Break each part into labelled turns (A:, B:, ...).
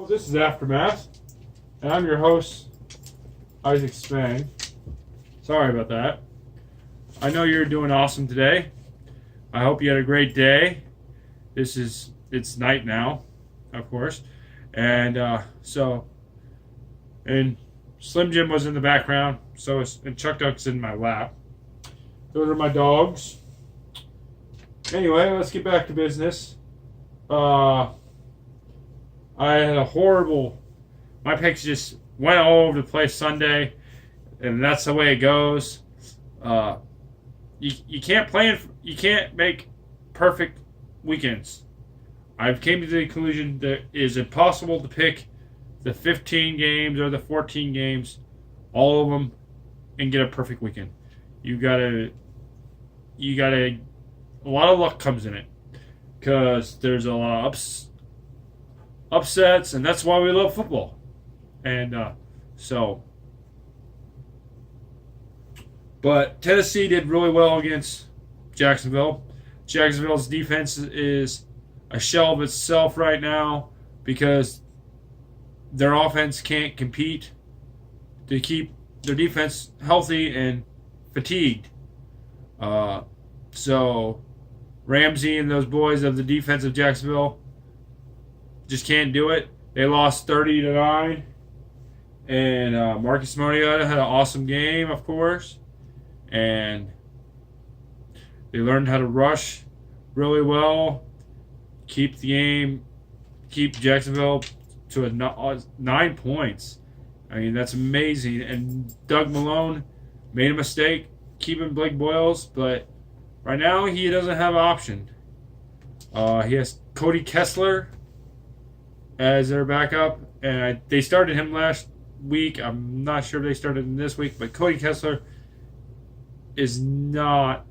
A: This is Aftermath, and I'm your host, Isaac Spang. Sorry about that. I know you're doing awesome today. I hope you had a great day. It's night now, of course. And Slim Jim was in the background, and Chuck Duck's in my lap. Those are my dogs. Anyway, let's get back to business. I had a horrible. My picks just went all over the place Sunday, and that's the way it goes. You can't make perfect weekends. I've came to the conclusion that it is impossible to pick the 15 games or the 14 games, all of them, and get a perfect weekend. You gotta. A lot of luck comes in it, because there's a lot of upsets, and that's why we love football. And but Tennessee did really well against Jacksonville. Jacksonville's defense is a shell of itself right now because their offense can't compete to keep their defense healthy and fatigued. So Ramsey and those boys of the defense of Jacksonville just can't do it. They lost 30-9, and Marcus Mariota had an awesome game, of course, and they learned how to rush really well, keep Jacksonville to 9 points. I mean, that's amazing. And Doug Malone made a mistake keeping Blake Boyles, but right now he doesn't have an option. He has Cody Kessler as their backup, and they started him last week. I'm not sure if they started him this week, but Cody Kessler is not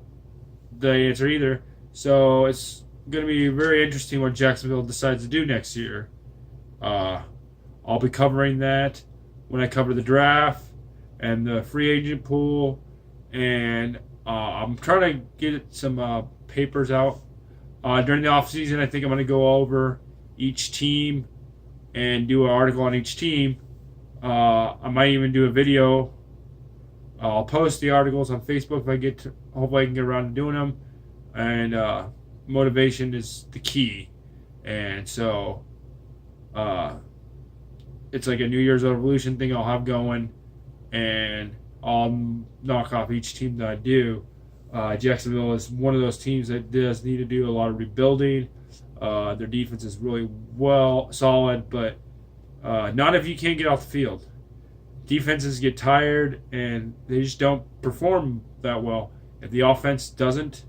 A: the answer either. So it's going to be very interesting what Jacksonville decides to do next year. I'll be covering that when I cover the draft and the free agent pool, and I'm trying to get some papers out during the offseason. I think I'm going to go over each team and do an article on each team. I might even do a video. I'll post the articles on Facebook if hopefully I can get around to doing them. And motivation is the key. And so it's like a New Year's resolution thing I'll have going, and I'll knock off each team that I do. Jacksonville is one of those teams that does need to do a lot of rebuilding. Their defense is really solid, but not if you can't get off the field. Defenses get tired, and they just don't perform that well if the offense doesn't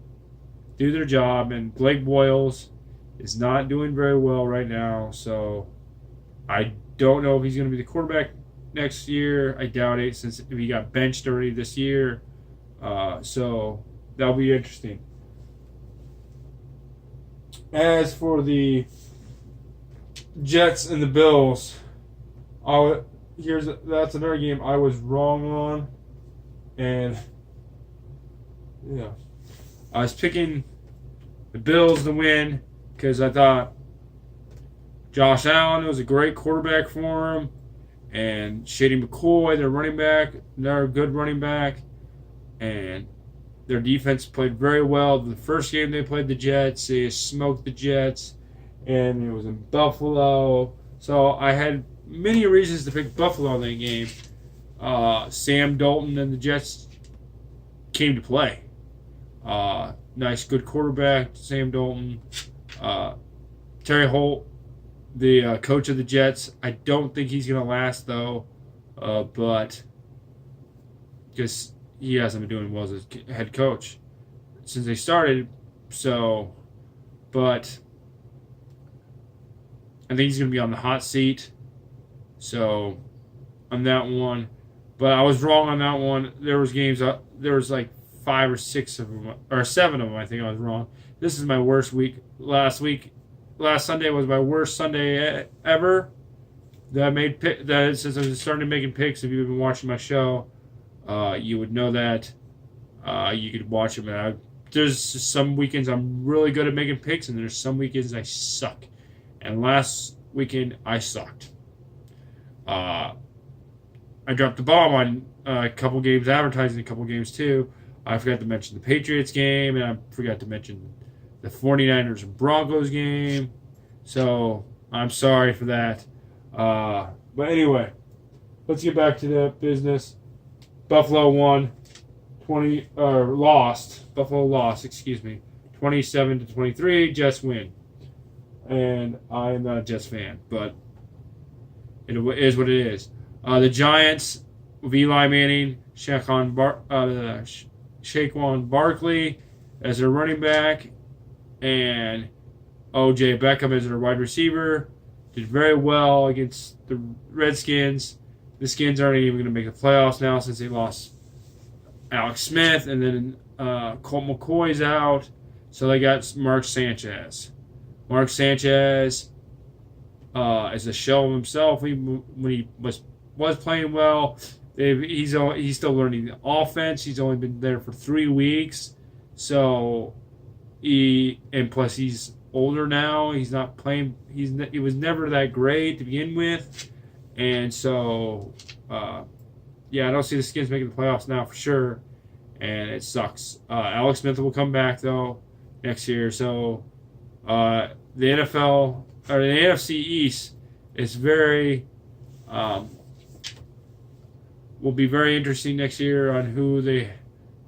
A: do their job. And Blake Boyles is not doing very well right now, so I don't know if he's going to be the quarterback next year. I doubt it, since he got benched already this year. So that'll be interesting. As for the Jets and the Bills, that's another game I was wrong on, and yeah, I was picking the Bills to win because I thought Josh Allen was a great quarterback for him, and Shady McCoy, their running back, they're a good running back, and their defense played very well. The first game they played the Jets, they smoked the Jets, and it was in Buffalo. So I had many reasons to pick Buffalo in that game. Sam Dalton and the Jets came to play. Nice, good quarterback, Sam Dalton. Terry Holt, the coach of the Jets, I don't think he's going to last, though. But just he hasn't been doing well as a head coach since they started. So, but I think he's going to be on the hot seat. So, on that one. But I was wrong on that one. There was games, there was like 5 or 6 of them, or 7 of them, I think I was wrong. This is my worst week. Last Sunday was my worst Sunday ever. That since I was starting making picks, if you've been watching my show, you would know that. You could watch them. There's some weekends I'm really good at making picks, and there's some weekends I suck. And last weekend I sucked. I dropped the bomb on a couple games, advertising a couple games too. I forgot to mention the Patriots game, and I forgot to mention the 49ers and Broncos game. So I'm sorry for that. But anyway, let's get back to the business. Buffalo won 20 or lost. Buffalo lost, 27-23. Jets win. And I'm not a Jets fan, but it is what it is. The Giants with Eli Manning, Saquon Barkley as their running back, and O.J. Beckham as their wide receiver. Did very well against the Redskins. The Skins aren't even going to make the playoffs now since they lost Alex Smith, and then Colt McCoy's out, so they got Mark Sanchez. Mark Sanchez is a shell of himself. When he was playing well, he's still learning the offense. He's only been there for 3 weeks, so plus he's older now. He's not playing. He was never that great to begin with, and so I don't see the Skins making the playoffs now for sure, and it sucks. Alex Smith will come back though next year, so the NFL or the NFC East is will be very interesting next year on who is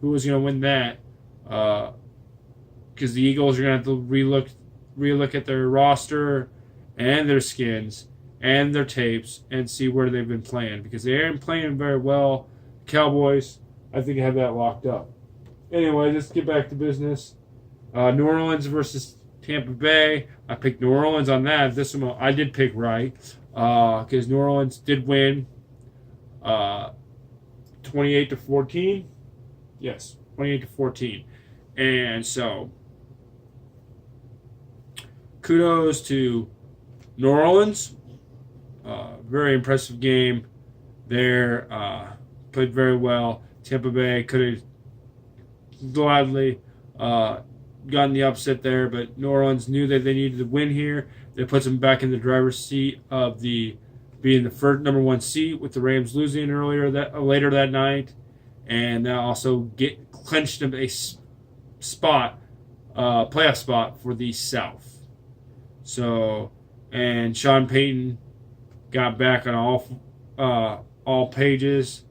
A: going to win that, because the Eagles are going to have to relook at their roster and their Skins and their tapes and see where they've been playing, because they aren't playing very well. Cowboys, I think, have that locked up. Anyway, let's get back to business. New Orleans versus Tampa Bay. I picked New Orleans on that. This one I did pick right, because New Orleans did win 28-14. Yes, 28-14. And so kudos to New Orleans. Very impressive game there. Played very well. Tampa Bay could have gladly gotten the upset there, but New Orleans knew that they needed to win here. That puts them back in the driver's seat of being the first number one seat, with the Rams losing later that night, and that also clinched them a playoff spot for the South. So, and Sean Payton got back on all pages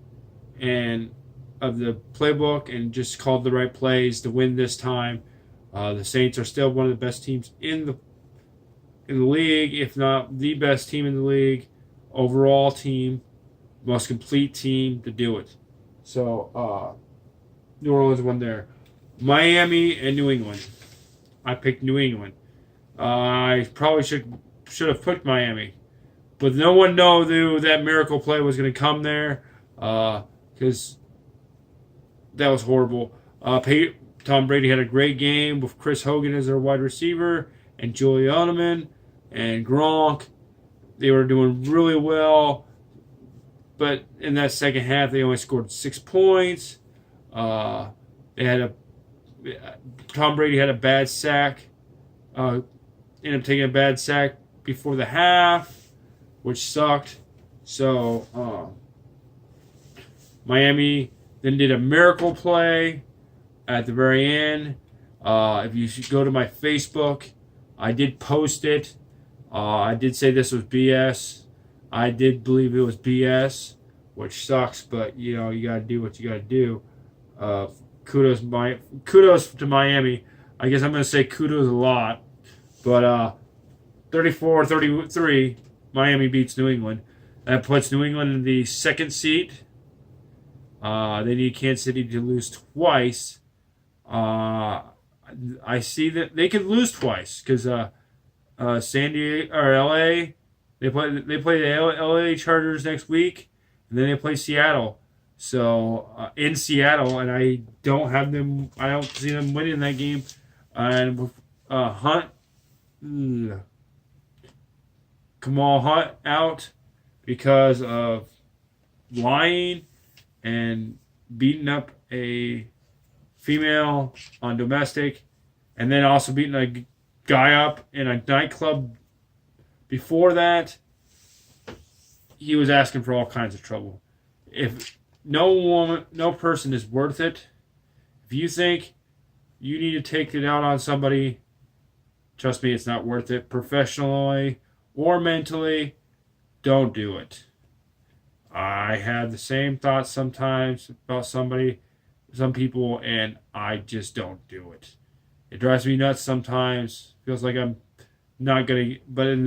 A: and of the playbook and just called the right plays to win this time. The Saints are still one of the best teams in the league, if not the best team in the league. Overall team, most complete team to do it. So, New Orleans won there. Miami and New England. I picked New England. I probably should have picked Miami, but no one knew that miracle play was going to come there, because that was horrible. Tom Brady had a great game with Chris Hogan as their wide receiver, and Julian Edelman and Gronk. They were doing really well, but in that second half, they only scored 6 points. Tom Brady had a bad sack. Ended up taking a bad sack before the half, which sucked. So Miami then did a miracle play at the very end. If you should go to my Facebook, I did post it. I did say this was BS. I did believe it was BS, which sucks, but you got to do what you got to do. Kudos to Miami. I guess I'm going to say kudos a lot. But 34-33, Miami beats New England. That puts New England in the second seat. They need Kansas City to lose twice. I see that they could lose twice because San Diego or LA, they play the LA Chargers next week, and then they play Seattle. So in Seattle, and I don't see them winning that game. And with Kamal Hunt out because of lying and beating up a female on domestic, and then also beating a guy up in a nightclub before that. he was asking for all kinds of trouble. If no person is worth it, if you think you need to take it out on somebody, trust me, it's not worth it. Professionally or mentally, don't do it. I have the same thoughts sometimes about some people, and I just don't do it. It drives me nuts sometimes. Feels like I'm not gonna. But in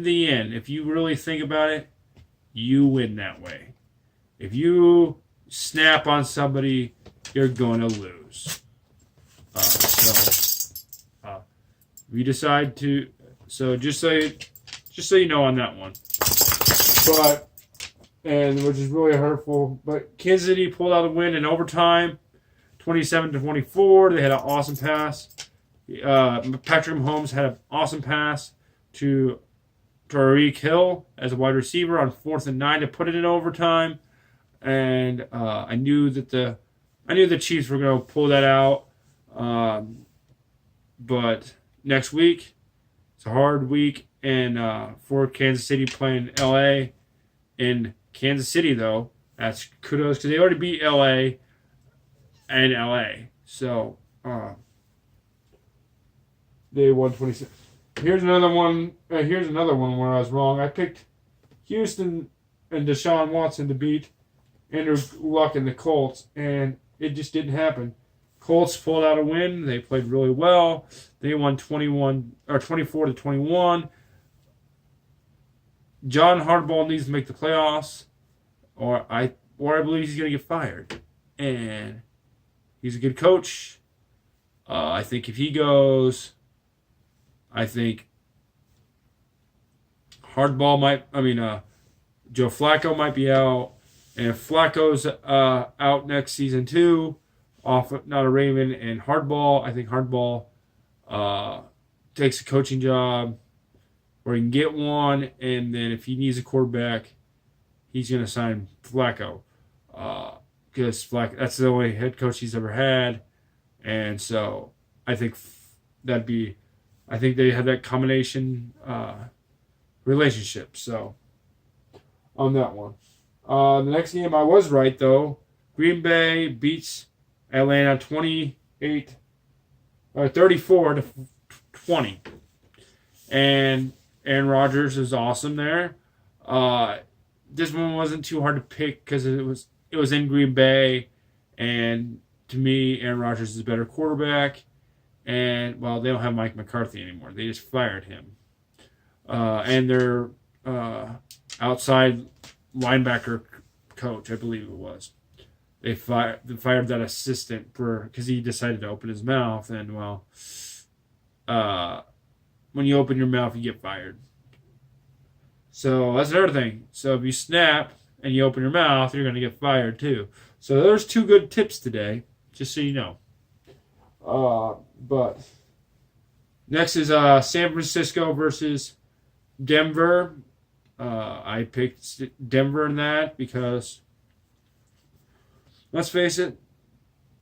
A: the end, if you really think about it, you win that way. If you snap on somebody, you're gonna lose. We decide to. So just so you know on that one. But which is really hurtful. But Kansas City pulled out a win in overtime, 27-24. They had an awesome pass. Patrick Mahomes had an awesome pass to Tyreek Hill as a wide receiver on 4th and 9 to put it in overtime. And I knew the Chiefs were going to pull that out. But next week, it's a hard week, and for Kansas City playing LA. In Kansas City, though, that's kudos because they already beat LA and LA. So they won 26. Here's another one. Here's another one where I was wrong. I picked Houston and Deshaun Watson to beat Andrew Luck and the Colts, and it just didn't happen. Colts pulled out a win. They played really well. They won 24-21. John Harbaugh needs to make the playoffs, or I believe he's going to get fired. And he's a good coach. I think if he goes, I think Joe Flacco might be out. And if Flacco's out next season too, not a Raven, and Harbaugh, I think Harbaugh takes a coaching job where he can get one, and then if he needs a quarterback, he's going to sign Flacco. Because that's the only head coach he's ever had. And so I think they have that combination relationship. So on that one. The next game I was right, though. Green Bay beats Atlanta 34-20. And Aaron Rodgers is awesome there. This one wasn't too hard to pick because it was in Green Bay, and to me, Aaron Rodgers is a better quarterback. And well, they don't have Mike McCarthy anymore; they just fired him. And their outside linebacker coach, I believe it was, they fired that assistant because he decided to open his mouth, and well, when you open your mouth, you get fired. So that's another thing. So if you snap and you open your mouth, you're going to get fired too. So there's 2 good tips today, just so you know. But next is San Francisco versus Denver. I picked Denver in that because, let's face it,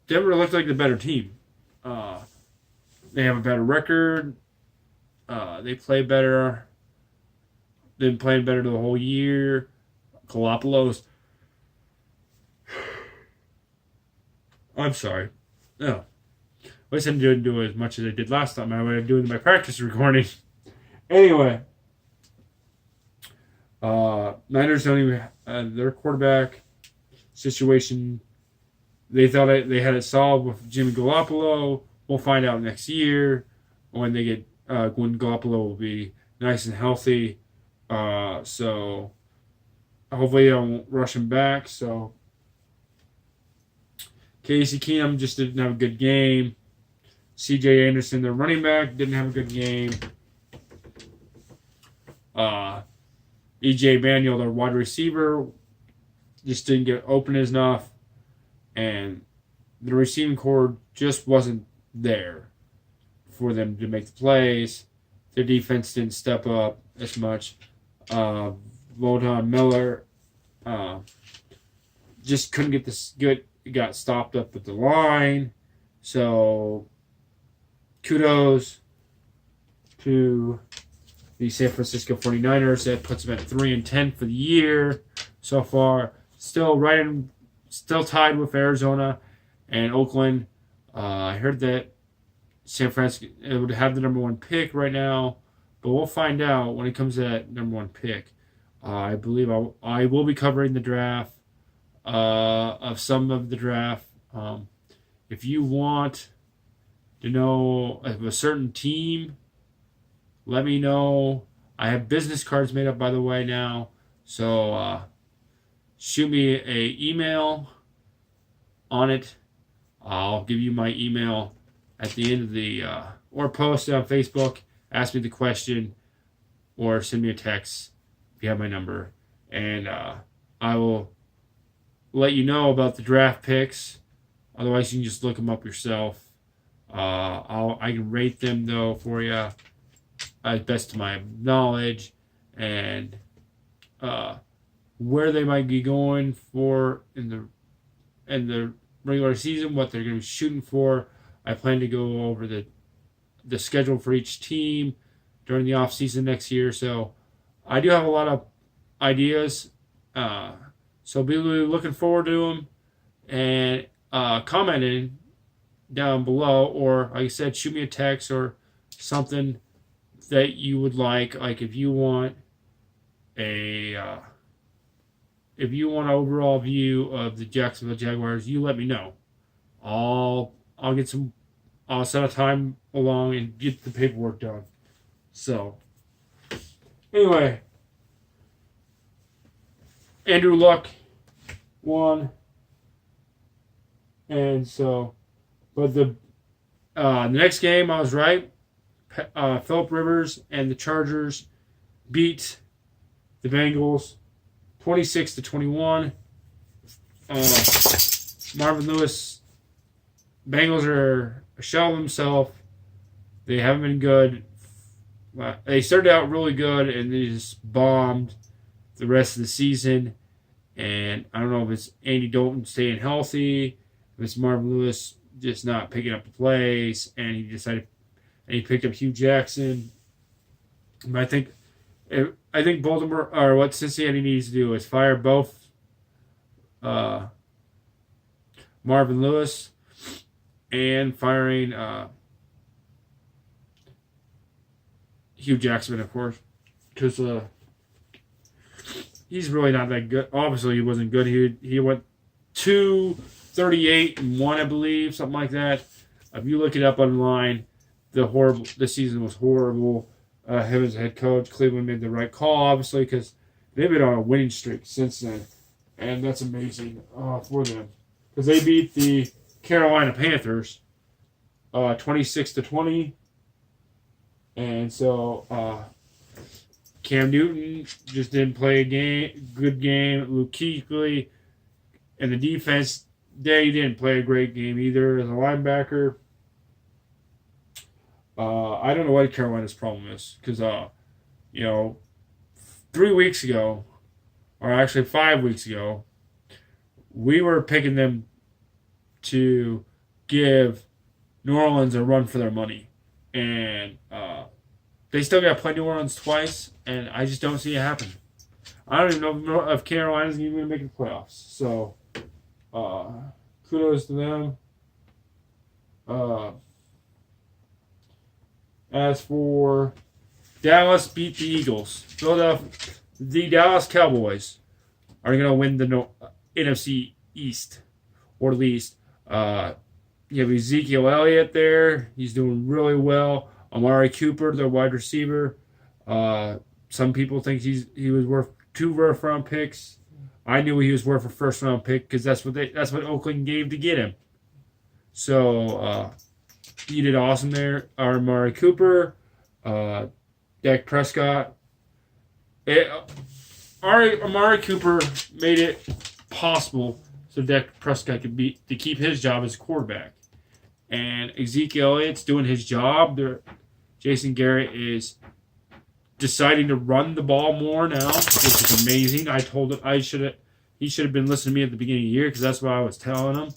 A: Denver looked like the better team. They have a better record. They play better. They've been playing better the whole year. Garoppolo's. I'm sorry. No. At least I didn't do as much as I did last time. I was doing my practice recording. Anyway. Niners don't even their quarterback situation. They thought they had it solved with Jimmy Garoppolo. We'll find out next year when they get when Garoppolo will be nice and healthy. So hopefully they don't rush him back. So Casey Keenum just didn't have a good game. C.J. Anderson, their running back, didn't have a good game. E.J. Manuel, their wide receiver, just didn't get open enough. And the receiving core just wasn't there for them to make the plays. Their defense didn't step up as much. Von Miller just couldn't get this good. Got stopped up at the line. So kudos to the San Francisco 49ers. That puts them at 3-10 for the year so far. Still tied with Arizona and Oakland. I heard that San Francisco would have the number 1 pick right now, but we'll find out when it comes to that number 1 pick. I believe I will be covering the draft, of some of the draft. If you want to know of a certain team, let me know. I have business cards made up, by the way, now. So shoot me a email on it. I'll give you my email at the end of the, or post it on Facebook. Ask me the question, or send me a text if you have my number. And I will let you know about the draft picks. Otherwise, you can just look them up yourself. I can rate them, though, for you as best to my knowledge, and where they might be going for in the regular season, what they're going to be shooting for. I plan to go over the schedule for each team during the off season next year. So I do have a lot of ideas. So be really looking forward to them, and commenting down below, or like I said, shoot me a text or something that you would like. Like if you want an overall view of the Jacksonville Jaguars, you let me know. I'll set a time along and get the paperwork done. So anyway, Andrew Luck won, and so, but the next game I was right. Phillip Rivers and the Chargers beat the Bengals 26-21. Marvin Lewis, Bengals are a shell of themselves. They haven't been good. They started out really good and they just bombed the rest of the season. And I don't know if it's Andy Dalton staying healthy, if it's Marvin Lewis just not picking up the plays, and he picked up Hugh Jackson. But I think Baltimore, or what Cincinnati needs to do, is fire both Marvin Lewis and firing Hugh Jackson, of course, because he's really not that good. Obviously, he wasn't good. He went 2-38-1, I believe, something like that. If you look it up online, the season was horrible. Him as a head coach, Cleveland made the right call, obviously, because they've been on a winning streak since then, and that's amazing for them, because they beat the Carolina Panthers 26-20, and so Cam Newton just didn't play a good game. Luke Kuechly and the defense, they didn't play a great game either as a linebacker. I don't know what Carolina's problem is, because 3 weeks ago, or actually 5 weeks ago, we were picking them to give New Orleans a run for their money, and they still got to play New Orleans twice, and I just don't see it happen. I don't even know if Carolina's even going to make the playoffs. So, kudos to them. As for Dallas beat the Eagles, the Dallas Cowboys are going to win the NFC East, or at least you have Ezekiel Elliott there. He's doing really well. Amari Cooper, their wide receiver. Some people think he was worth 2 first-round picks. I knew he was worth a first-round pick because that's what Oakland gave to get him. So he did awesome there. Amari Cooper, Dak Prescott. Amari Cooper made it possible so Dak Prescott could keep his job as a quarterback. And Ezekiel Elliott's doing his job. Jason Garrett is deciding to run the ball more now, which is amazing. I told him he should have been listening to me at the beginning of the year, because that's what I was telling him.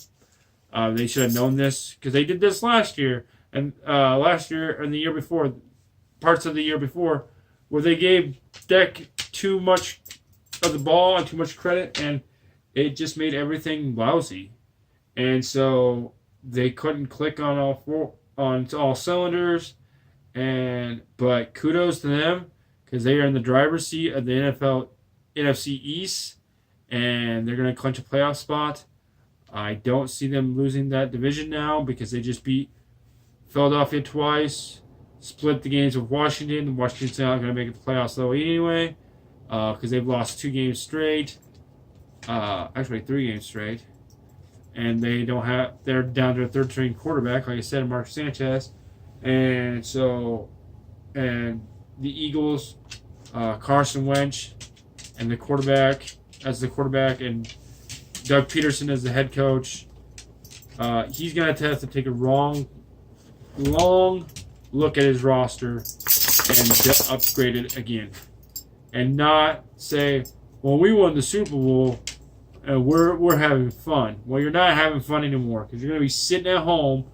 A: They should have known this, because they did this last year, and the year before, parts of the year before, where they gave Dak too much of the ball and too much credit, and it just made everything lousy. And so they couldn't click on all cylinders. But kudos to them because they are in the driver's seat of the NFC East, and they're going to clinch a playoff spot. I don't see them losing that division now because they just beat Philadelphia twice, split the games with Washington. Washington's not going to make it the playoffs though anyway because they've lost 2 games straight. Actually 3 games straight. And they're down to a third-string quarterback, like I said, Mark Sanchez. And the Eagles, Carson Wentz and the quarterback, and Doug Peterson as the head coach. He's going to have to take a long look at his roster and upgrade it again. And not say, well, we won the Super Bowl and we're having fun. Well, you're not having fun anymore because you're going to be sitting at home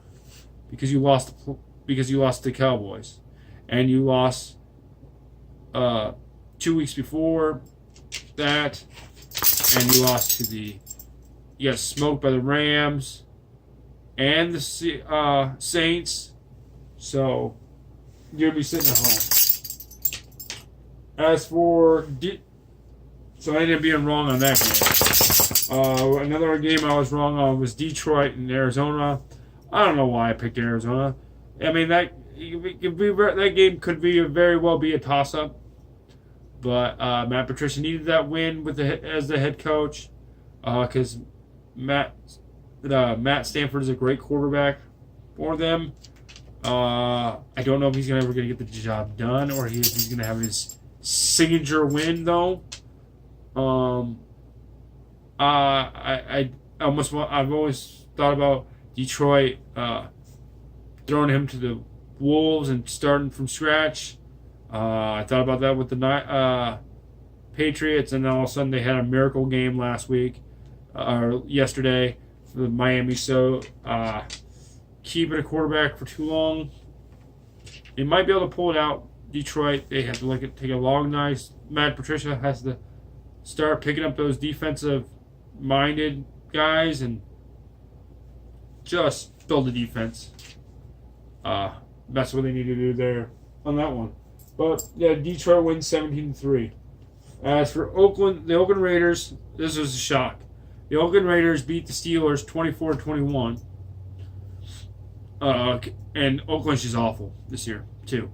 A: because you lost to the Cowboys. And you lost 2 weeks before that. And you lost you got smoked by the Rams and the Saints. So you're going to be sitting at home. As for... So I ended up being wrong on that game. Another game I was wrong on was Detroit and Arizona. I don't know why I picked Arizona. I mean, that game could very well be a toss-up. But Matt Patricia needed that win as the head coach because Matt Stanford is a great quarterback for them. I don't know if he's ever going to get the job done or he's going to have his signature win, though. I've always thought about Detroit throwing him to the Wolves and starting from scratch. I thought about that with the Patriots, and then all of a sudden they had a miracle game yesterday for the Miami. So keeping a quarterback for too long, they might be able to pull it out. Detroit, they have to take a long night. Matt Patricia has to start picking up those defensive-minded guys and just build the defense. That's what they need to do there on that one. But yeah, Detroit wins 17-3. As for Oakland, the Oakland Raiders, this was a shock. The Oakland Raiders beat the Steelers 24-21. And Oakland's just awful this year too.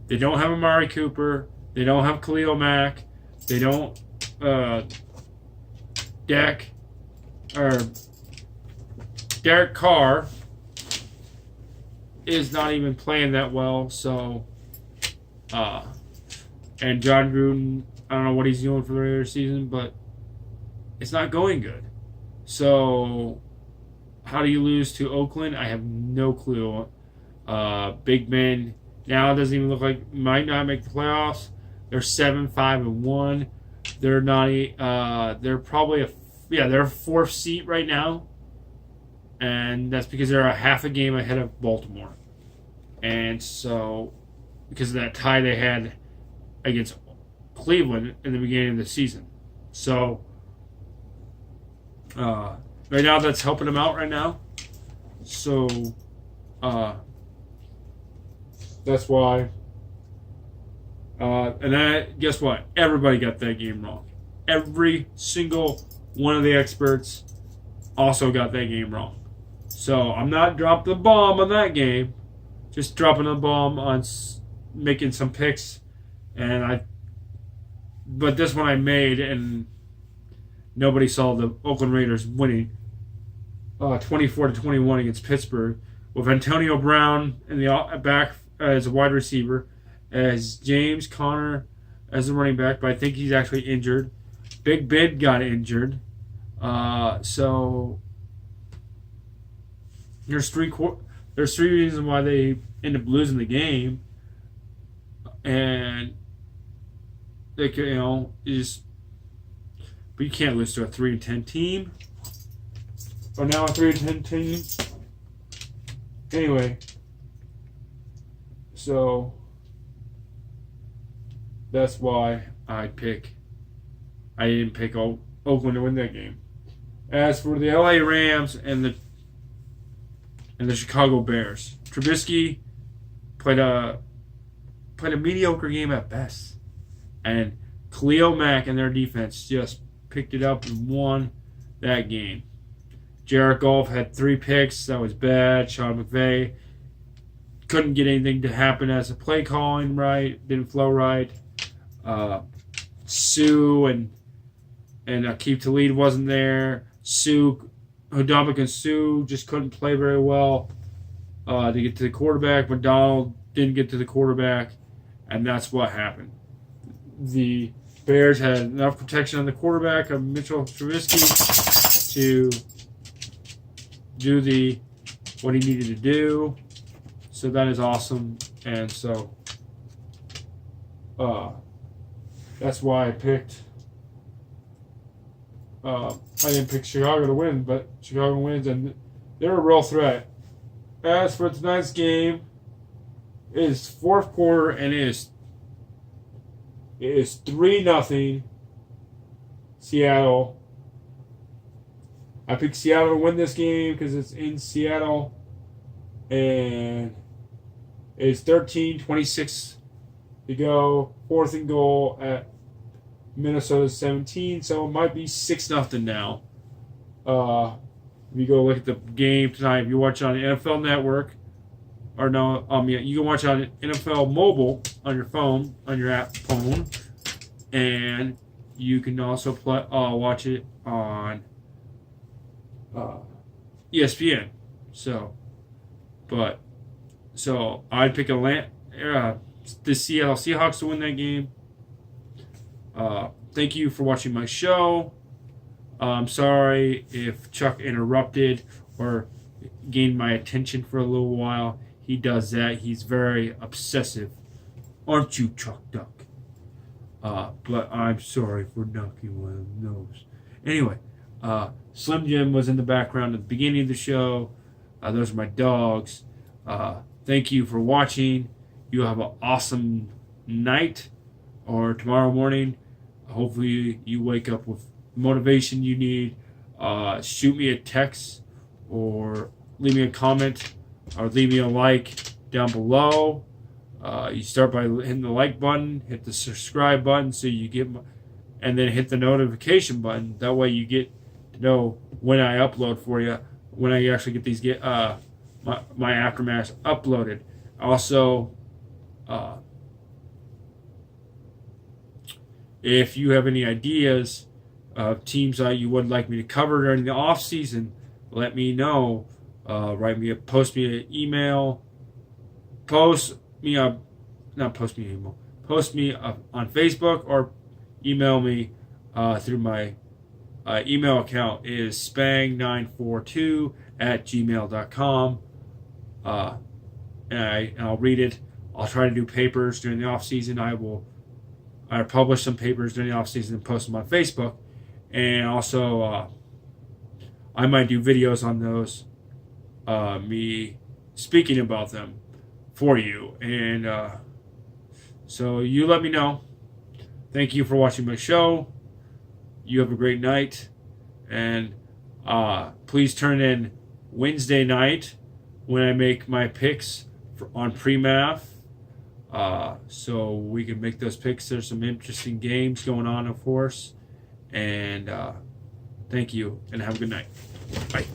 A: They don't have Amari Cooper. They don't have Khalil Mack. They don't. Derek Carr is not even playing that well. So, and John Gruden, I don't know what he's doing for the regular season, but it's not going good. So, how do you lose to Oakland? I have no clue. Big Ben now doesn't even look like might not make the playoffs. They're 7-5-1. They're not. They're probably they're a 4th seat right now, and that's because they're a half a game ahead of Baltimore. And so, because of that tie they had against Cleveland in the beginning of the season, so right now that's helping them out right now. So, that's why. And then, guess what? Everybody got that game wrong. Every single one of the experts also got that game wrong. So I'm not dropping the bomb on that game. Just dropping a bomb on making some picks. But this one I made, and nobody saw the Oakland Raiders winning 24-21 against Pittsburgh with Antonio Brown in the back as a wide receiver, as James Conner as a running back, but I think he's actually injured. Big Ben got injured. So there's three reasons why they end up losing the game, and they could, but you can't lose to a 3-10 team, or now a 3-10 team. Anyway, so that's why I didn't pick Oakland to win that game. As for the LA Rams and the Chicago Bears, Trubisky played a mediocre game at best, and Khalil Mack and their defense just picked it up and won that game. Jared Goff had 3 picks. That was bad. Sean McVay couldn't get anything to happen as a play calling right. Didn't flow right. Sue and Akeem Talib wasn't there. Ndamukong Suh just couldn't play very well to get to the quarterback. McDonald didn't get to the quarterback, and that's what happened. The Bears had enough protection on the quarterback of Mitchell Trubisky to do what he needed to do. So that is awesome, and so that's why I picked. I didn't pick Chicago to win, but Chicago wins, and they're a real threat. As for tonight's game, it is fourth quarter, and it is 3-0 Seattle. I picked Seattle to win this game because it's in Seattle, and it's 13:26 to go. 4th and goal at Minnesota 17, so it might be 6-0 now. If you go look at the game tonight, if you watch it on the NFL Network, or no, you can watch it on NFL Mobile on your phone, on your app phone, and you can also watch it on ESPN. So I'd pick the Seattle Seahawks to win that game. Thank you for watching my show. I'm sorry if Chuck interrupted or gained my attention for a little while. He does that. He's very obsessive. Aren't you, Chuck Duck? But I'm sorry for knocking one of the nose. Anyway, Slim Jim was in the background at the beginning of the show. Those are my dogs. Thank you for watching. You have an awesome night or tomorrow morning. Hopefully you wake up with motivation you need. Shoot me a text or leave me a comment or leave me a like down below. You start by hitting the like button, hit the subscribe button so you get and then hit the notification button. That way you get to know when I upload for you, when I actually get these my aftermaths uploaded. Also, if you have any ideas of teams that you would like me to cover during the off season, let me know. Post me an email. Post me on Facebook or email me through my email account is spang942@gmail.com. And I'll read it. I'll try to do papers during the off season. I publish some papers during the off season and post them on Facebook, and also I might do videos on those, me speaking about them for you. And so you let me know. Thank you for watching my show. You have a great night, and please turn in Wednesday night when I make my picks on pre-math. So we can make those picks. There's some interesting games going on, of course. And thank you, and have a good night. Bye.